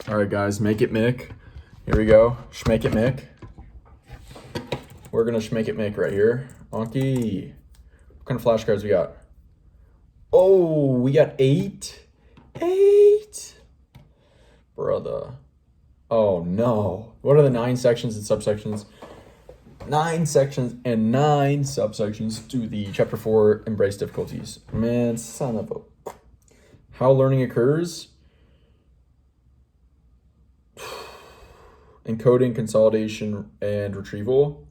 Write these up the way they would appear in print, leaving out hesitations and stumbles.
All right, guys, make it Mick. Here we go. Schmake it Mick. We're gonna schmake it Mick right here. Anki. What kind of flashcards we got? Oh, we got 8. 8. Brother. Oh no. What are the 9 sections and subsections? 9 sections and 9 subsections to the chapter 4 embrace difficulties. Man, son of a. How learning occurs. Encoding, consolidation, and retrieval.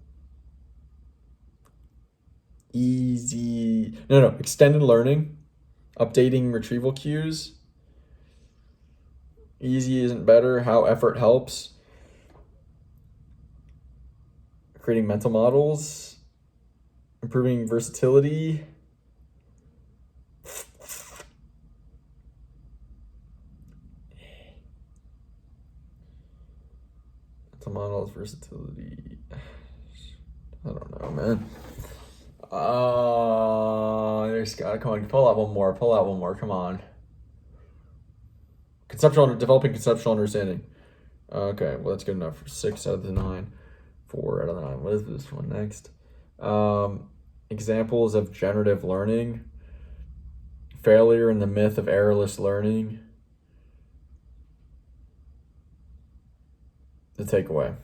Easy. No. Extended learning. Updating retrieval cues. Easy isn't better. How effort helps. Creating mental models. Improving versatility. Mental models, versatility. I don't know, man. There's gotta come on. Pull out one more. Come on. Developing conceptual understanding. Okay, well that's good enough for 6 out of the 9. 4 out of the 9. What is this one next? Examples of generative learning. Failure and the myth of errorless learning. The takeaway.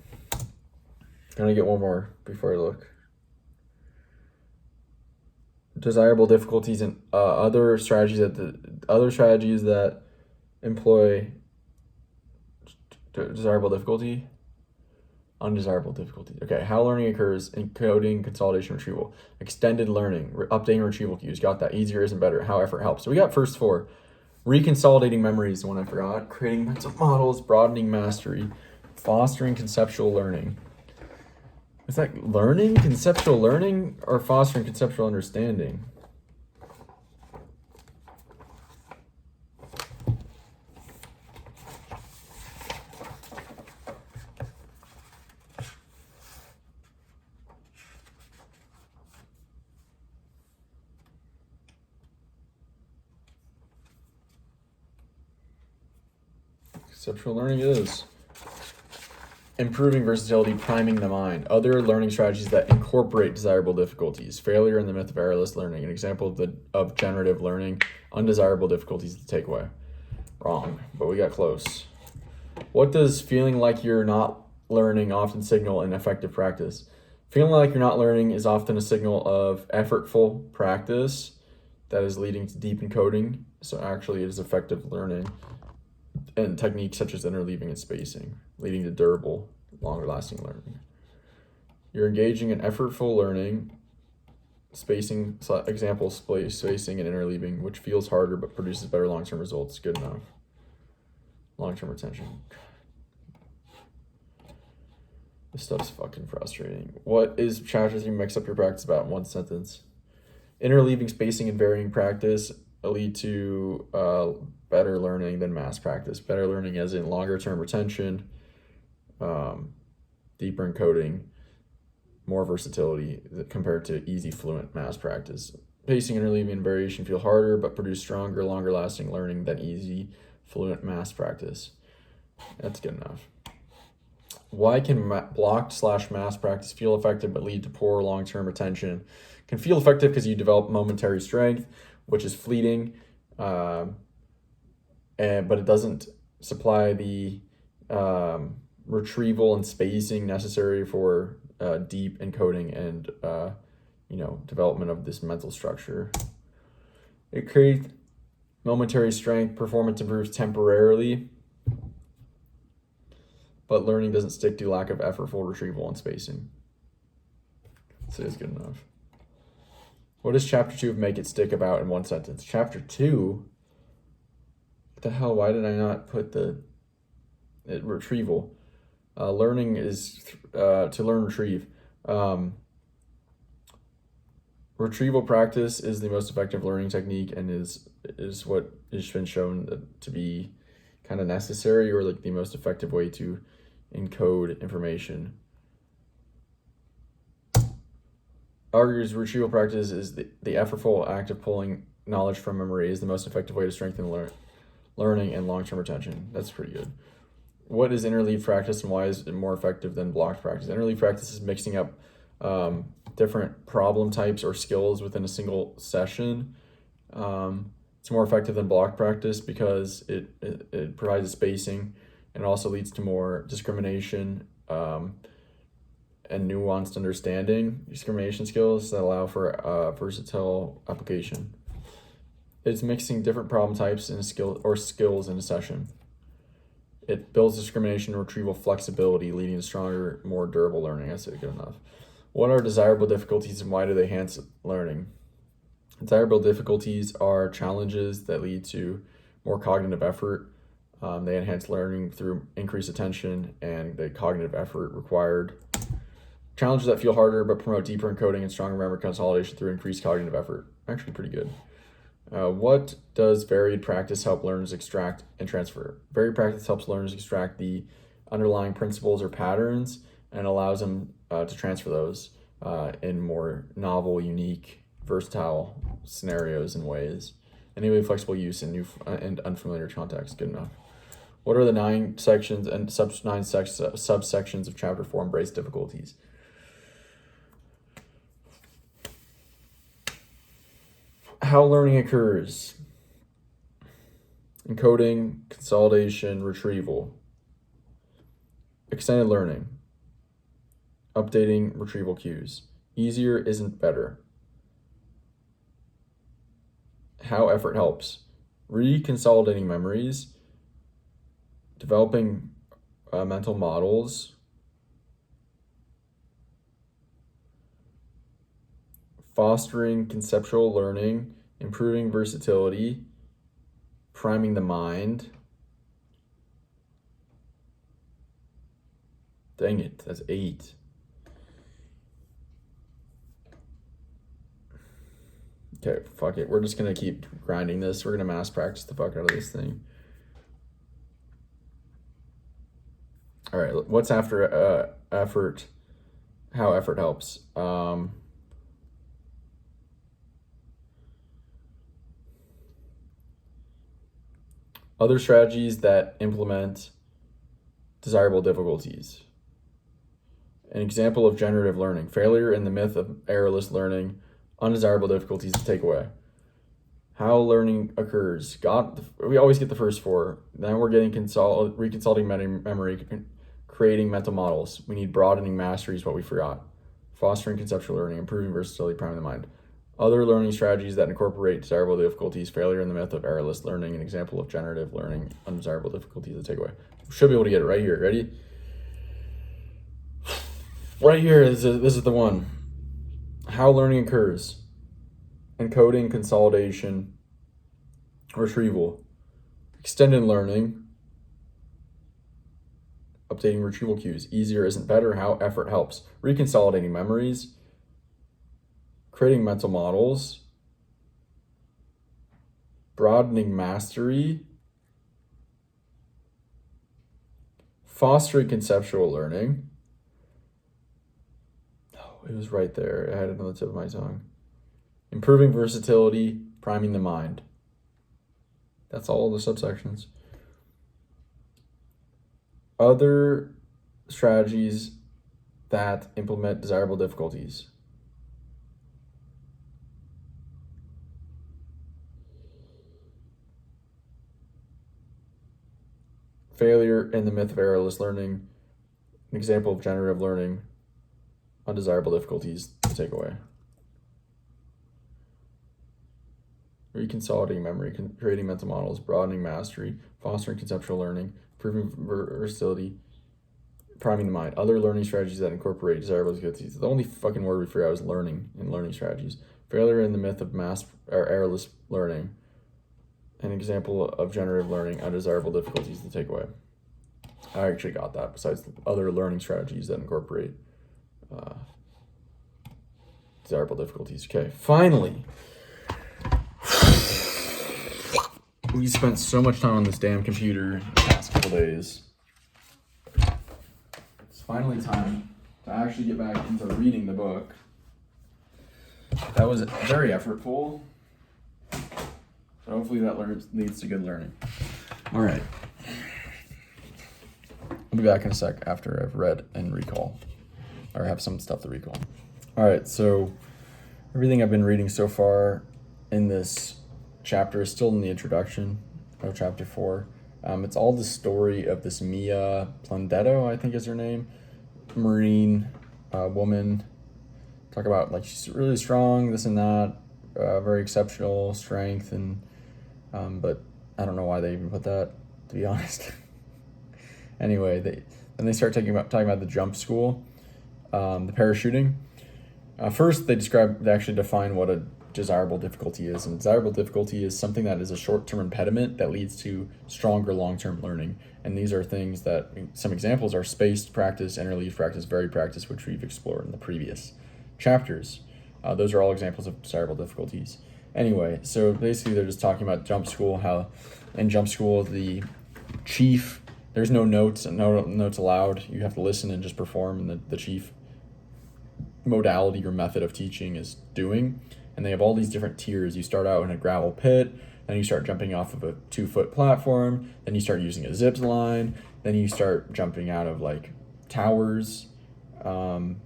Gonna get one more before I look. Desirable difficulties and other strategies that employ desirable difficulty. Undesirable difficulty. Okay, how learning occurs, encoding, consolidation, retrieval. Extended learning, updating retrieval cues. Got that. Easier isn't better. How effort helps. So we got first 4. Reconsolidating memories, the one I forgot. Creating mental models, broadening mastery, fostering conceptual learning. Is that learning, conceptual learning, or fostering conceptual understanding? Conceptual learning is improving versatility, priming the mind. Other learning strategies that incorporate desirable difficulties. Failure and the myth of errorless learning. An example of generative learning. Undesirable difficulties to take away. Wrong, but we got close. What does feeling like you're not learning often signal in effective practice? Feeling like you're not learning is often a signal of effortful practice that is leading to deep encoding. So actually it is effective learning. And techniques such as interleaving and spacing, leading to durable, longer-lasting learning. You're engaging in effortful learning, spacing, examples, spacing and interleaving, which feels harder but produces better long-term results. Good enough. Long-term retention. This stuff's fucking frustrating. What is chapter 3 mix up your practice about in one sentence? Interleaving, spacing, and varying practice lead to better learning than mass practice. Better learning as in longer term retention, deeper encoding, more versatility compared to easy fluent mass practice. Pacing, interleaving, and variation feel harder but produce stronger, longer lasting learning than easy fluent mass practice. That's good enough. Why can blocked/mass practice feel effective but lead to poor long-term retention? Can feel effective because you develop momentary strength, which is fleeting, but it doesn't supply the retrieval and spacing necessary for deep encoding and development of this mental structure. It creates momentary strength. Performance improves temporarily, but learning doesn't stick due to lack of effortful retrieval and spacing. So it's good enough. What is chapter 2 of Make It Stick about in one sentence? Chapter 2? What the hell? Why did I not put retrieval? Learning is to learn retrieve. Retrieval practice is the most effective learning technique and is what has been shown to be kind of necessary or like the most effective way to encode information. Argues retrieval practice is the effortful act of pulling knowledge from memory is the most effective way to strengthen learning and long-term retention. That's pretty good. what is interleaved practice and why is it more effective than blocked practice? Interleaved practice is mixing up different problem types or skills within a single session. It's more effective than block practice because it provides spacing and also leads to more discrimination and nuanced understanding, discrimination skills that allow for versatile application. It's mixing different problem types and skills in a session. It builds discrimination and retrieval flexibility, leading to stronger, more durable learning. That's good enough. What are desirable difficulties and why do they enhance learning? Desirable difficulties are challenges that lead to more cognitive effort. They enhance learning through increased attention and the cognitive effort required. Challenges that feel harder but promote deeper encoding and stronger memory consolidation through increased cognitive effort. Actually pretty good. What does varied practice help learners extract and transfer? Varied practice helps learners extract the underlying principles or patterns and allows them to transfer those in more novel, unique, versatile scenarios and ways. Enabling flexible use in new and unfamiliar contexts. Good enough. What are the 9 sections and subsections of Chapter 4 Embrace Difficulties? How learning occurs. Encoding, consolidation, retrieval. Extended learning. Updating retrieval cues. Easier isn't better. How effort helps. Reconsolidating memories. Developing mental models. Fostering conceptual learning. Improving versatility. Priming the mind. Dang it, that's 8. Okay, fuck it. We're just going to keep grinding this. We're going to mass practice the fuck out of this thing. All right, what's after effort? How effort helps. Other strategies that implement desirable difficulties. An example of generative learning. Failure in the myth of errorless learning. Undesirable difficulties to take away. How learning occurs. We always get the first 4. Then we're getting reconsolidating memory, creating mental models. We need broadening mastery is what we forgot. Fostering conceptual learning, improving versatility, priming the mind. Other learning strategies that incorporate desirable difficulties. Failure in the myth of errorless learning. An example of generative learning. Undesirable difficulties to take away. Should be able to get it right here. Ready? Right here, this is the one. How learning occurs. Encoding, consolidation, retrieval. Extended learning. Updating retrieval cues. Easier isn't better. How effort helps. Reconsolidating memories. Creating mental models. Broadening mastery. Fostering conceptual learning. It was right there. I had it on the tip of my tongue. Improving versatility, priming the mind. That's all the subsections. Other strategies that implement desirable difficulties. Failure in the myth of errorless learning. An example of generative learning. Undesirable difficulties to take away. Reconsolidating memory, creating mental models, broadening mastery, fostering conceptual learning, improving versatility, priming the mind. Other learning strategies that incorporate desirable difficulties. The only fucking word we forgot was learning and learning strategies. Failure in the myth of errorless learning. An example of generative learning, undesirable difficulties to take away. I actually got that, besides other learning strategies that incorporate desirable difficulties. Okay, finally. We spent so much time on this damn computer the past couple days. It's finally time to actually get back into reading the book. That was very effortful. So hopefully that leads to good learning. All right. I'll be back in a sec after I've read and recall, or have some stuff to recall. All right, so everything I've been reading so far in this chapter is still in the introduction of chapter 4. It's all the story of this Mia Plendetto, I think is her name, Marine woman. Talk about like she's really strong, this and that, very exceptional strength, and but I don't know why they even put that, to be honest. Anyway, they start talking about the jump school, the parachuting. First, they actually define what a desirable difficulty is. And desirable difficulty is something that is a short-term impediment that leads to stronger long-term learning. And these are things that, some examples are spaced practice, interleaved practice, varied practice, which we've explored in the previous chapters. Those are all examples of desirable difficulties. Anyway, so basically they're just talking about jump school, how in jump school the chief, there's no notes allowed. You have to listen and just perform, and the chief modality or method of teaching is doing. And they have all these different tiers. You start out in a gravel pit, then you start jumping off of a 2-foot platform, then you start using a zip line, then you start jumping out of like towers, and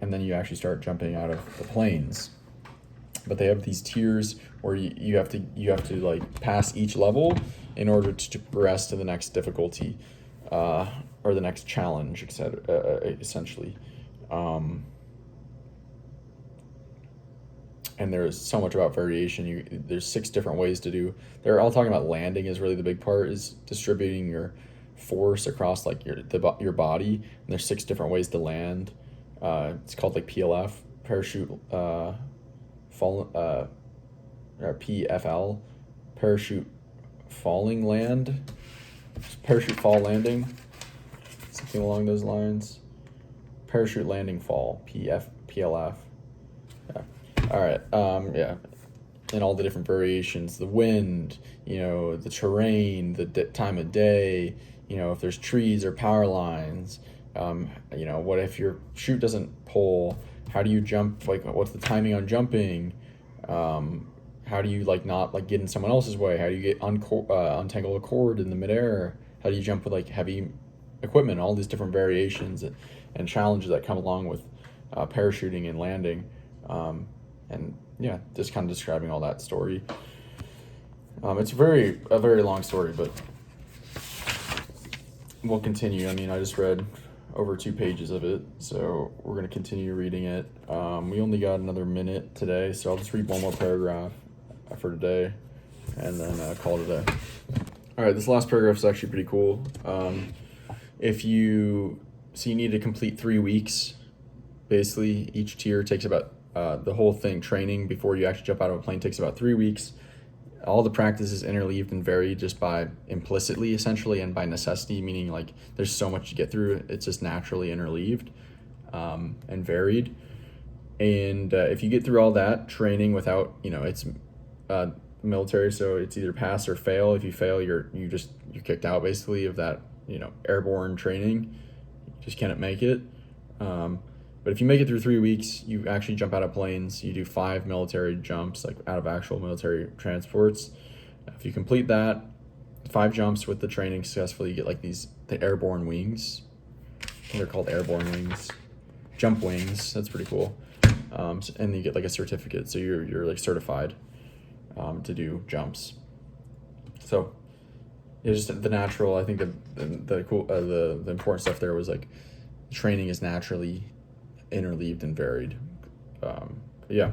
then you actually start jumping out of the planes. But they have these tiers where you have to like pass each level in order to progress to the next difficulty, or the next challenge, etc. Essentially. And there's so much about variation. There's 6 different ways to do. They're all talking about landing is really the big part, is distributing your force across like your body. And there's 6 different ways to land. It's called like PLF, parachute or PFL, parachute falling land, parachute fall landing, something along those lines. Parachute landing fall, PLF. Yeah. All right. Yeah. And all the different variations, the wind, the terrain, the time of day, if there's trees or power lines, what if your chute doesn't pull? How do you jump? Like, what's the timing on jumping? How do you not get in someone else's way? How do you get untangle a cord in the midair? How do you jump with like heavy equipment? All these different variations and challenges that come along with parachuting and landing, and yeah, just kind of describing all that story. It's a very long story, but we'll continue. I mean, I just read over 2 pages of it, so we're going to continue reading it. We only got another minute today, so I'll just read one more paragraph for today, and then call it a day. All right, this last paragraph is actually pretty cool. You need to complete 3 weeks. Basically, each tier takes about, the whole thing, training before you actually jump out of a plane, takes about 3 weeks. All the practice is interleaved and varied just by implicitly, essentially, and by necessity, meaning like there's so much to get through. It's just naturally interleaved and varied. And if you get through all that training without, it's military, so it's either pass or fail. If you fail, you're kicked out basically of that, airborne training. You just can't make it. But if you make it through 3 weeks, you actually jump out of planes. You do 5 military jumps, like out of actual military transports. If you complete that, 5 jumps with the training successfully, you get like the airborne wings. I think they're called airborne wings. Jump wings, that's pretty cool. And you get like a certificate, so you're like certified to do jumps. So it's just the natural. I think the cool the important stuff there was like training is naturally interleaved and varied. Yeah,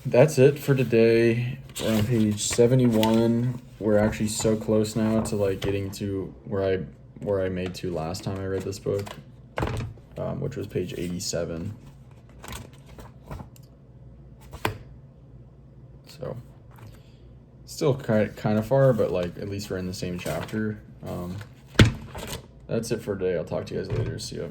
that's it for today. We're on page 71. We're actually so close now to like getting to where I made to last time I read this book, which was page 87. So still kind of far, but like at least we're in the same chapter. That's it for today. I'll talk to you guys later. See ya.